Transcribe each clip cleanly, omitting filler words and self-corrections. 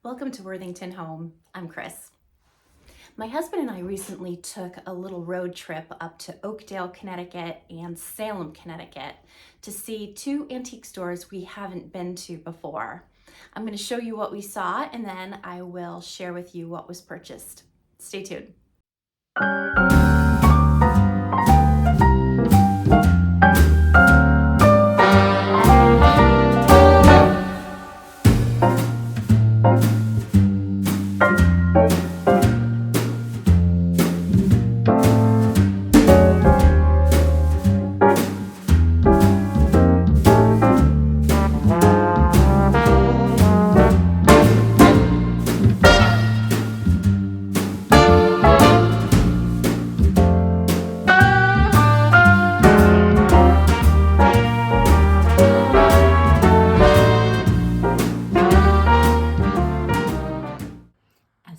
Welcome to Worthington Home. I'm Chris. My husband and I recently took a little road trip up to Oakdale, Connecticut and Salem, Connecticut to see two antique stores we haven't been to before. I'm going to show you what we saw and then I will share with you what was purchased. Stay tuned.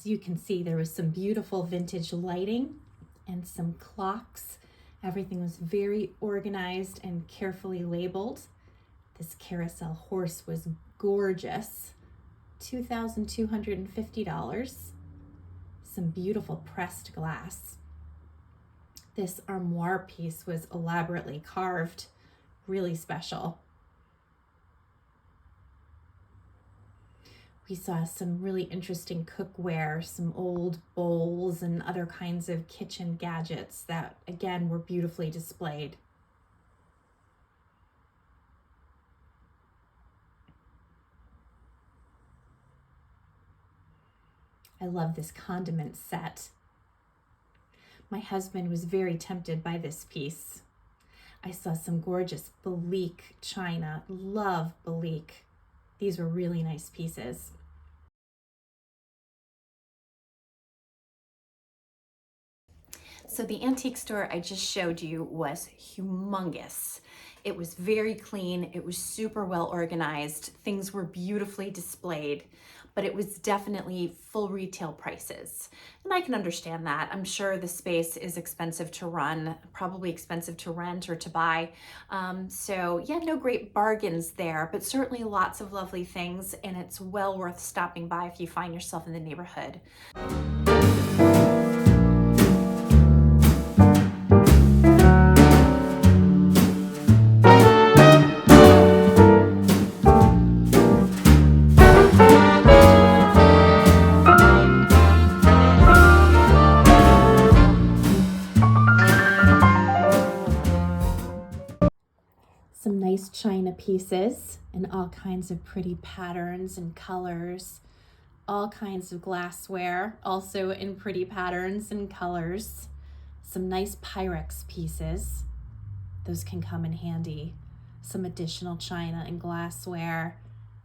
You can see there was some beautiful vintage lighting and some clocks. Everything was very organized and carefully labeled. This carousel horse was gorgeous. $2,250. Some beautiful pressed glass. This armoire piece was elaborately carved, really special. We saw some really interesting cookware, some old bowls and other kinds of kitchen gadgets that, again, were beautifully displayed. I love this condiment set. My husband was very tempted by this piece. I saw some gorgeous Belique china. Love Belique. These were really nice pieces. So the antique store I just showed you was humongous. It was very clean. It was super well organized. Things were beautifully displayed, but it was definitely full retail prices. And I can understand that. I'm sure the space is expensive to run, probably expensive to rent or to buy. So yeah, no great bargains there, but certainly lots of lovely things. And it's well worth stopping by if you find yourself in the neighborhood. Some nice china pieces and all kinds of pretty patterns and colors, all kinds of glassware, also in pretty patterns and colors. Some nice Pyrex pieces. Those can come in handy. Some additional china and glassware.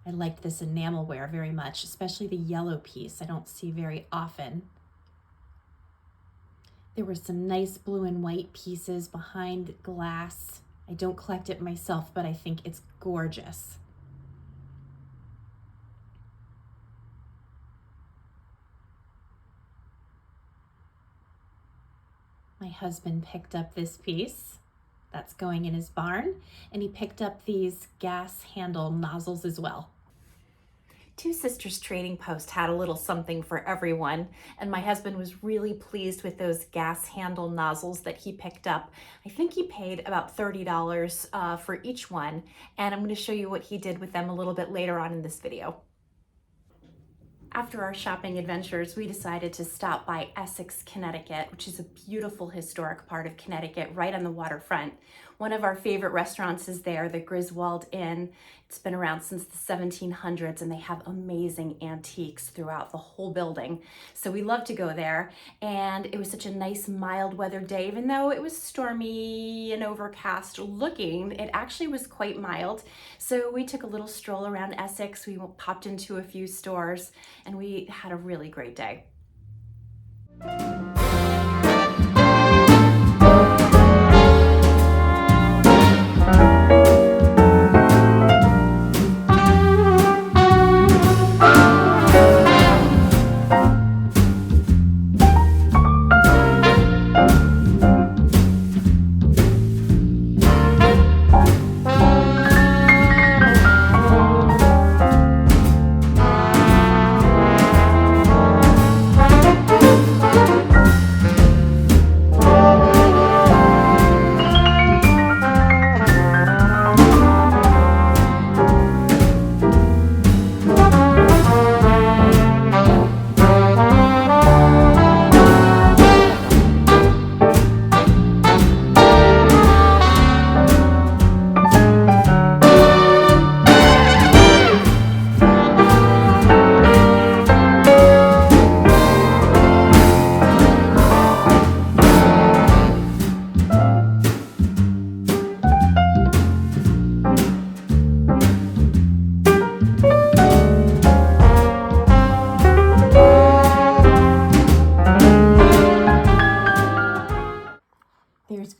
I like this enamelware very much, especially the yellow piece I don't see very often. There were some nice blue and white pieces behind glass. I don't collect it myself, but I think it's gorgeous. My husband picked up this piece that's going in his barn, and he picked up these gas handle nozzles as well. Two Sisters Trading Post had a little something for everyone, and my husband was really pleased with those gas handle nozzles that he picked up. I think he paid about $30 for each one, and I'm going to show you what he did with them a little bit later on in this video. After our shopping adventures, we decided to stop by Essex, Connecticut, which is a beautiful historic part of Connecticut right on the waterfront. One of our favorite restaurants is there, the Griswold Inn. It's been around since the 1700s and they have amazing antiques throughout the whole building. So we love to go there, and it was such a nice mild weather day. Even though it was stormy and overcast looking, it actually was quite mild. So we took a little stroll around Essex. We popped into a few stores and we had a really great day.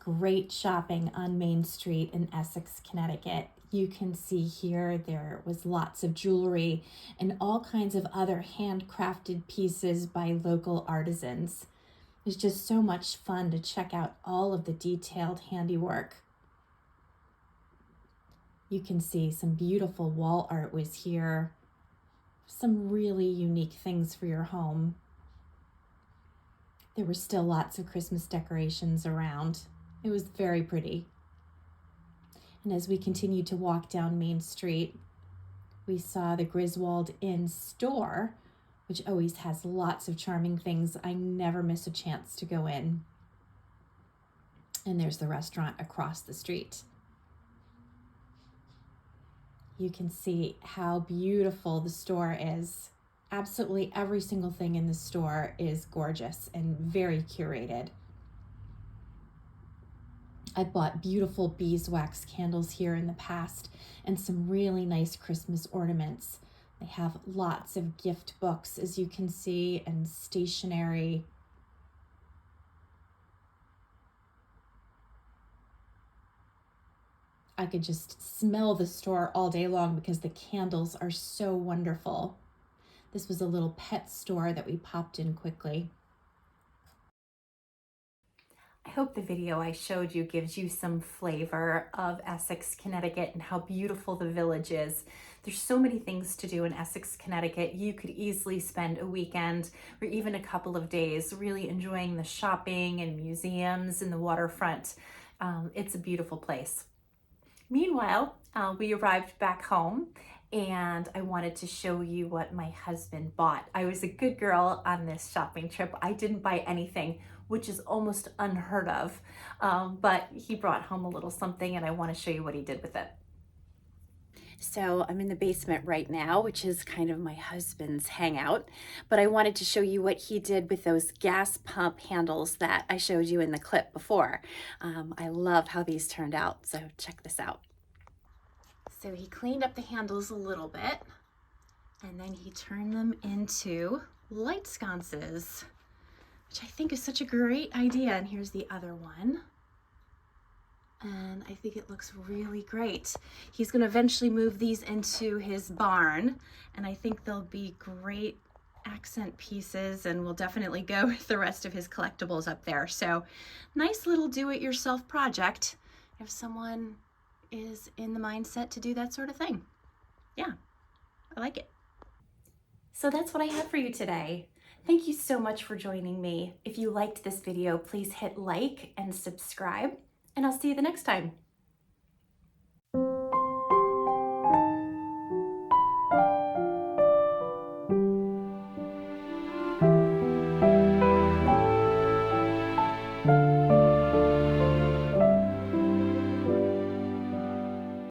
great shopping on Main Street in Essex, Connecticut. You can see here there was lots of jewelry and all kinds of other handcrafted pieces by local artisans. It's just so much fun to check out all of the detailed handiwork. You can see some beautiful wall art was here, some really unique things for your home. There were still lots of Christmas decorations around. It was very pretty. And as we continued to walk down Main Street, we saw the Griswold Inn store, which always has lots of charming things. I never miss a chance to go in. And there's the restaurant across the street. You can see how beautiful the store is. Absolutely every single thing in the store is gorgeous and very curated. I bought beautiful beeswax candles here in the past and some really nice Christmas ornaments. They have lots of gift books, as you can see, and stationery. I could just smell the store all day long because the candles are so wonderful. This was a little pet store that we popped in quickly. I hope the video I showed you gives you some flavor of Essex, Connecticut and how beautiful the village is. There's so many things to do in Essex, Connecticut. You could easily spend a weekend or even a couple of days really enjoying the shopping and museums and the waterfront. It's a beautiful place. Meanwhile, we arrived back home and I wanted to show you what my husband bought. I was a good girl on this shopping trip. I didn't buy anything, which is almost unheard of, but he brought home a little something and I want to show you what he did with it. So I'm in the basement right now, which is kind of my husband's hangout, but I wanted to show you what he did with those gas pump handles that I showed you in the clip before. I love how these turned out, so check this out. So he cleaned up the handles a little bit, and then he turned them into light sconces, which I think is such a great idea. And here's the other one. And I think it looks really great. He's going to eventually move these into his barn, and I think they'll be great accent pieces and will definitely go with the rest of his collectibles up there. So nice little do-it-yourself project if someone is in the mindset to do that sort of thing. Yeah, I like it. So that's what I have for you today. Thank you so much for joining me. If you liked this video, please hit like and subscribe, and I'll see you the next time.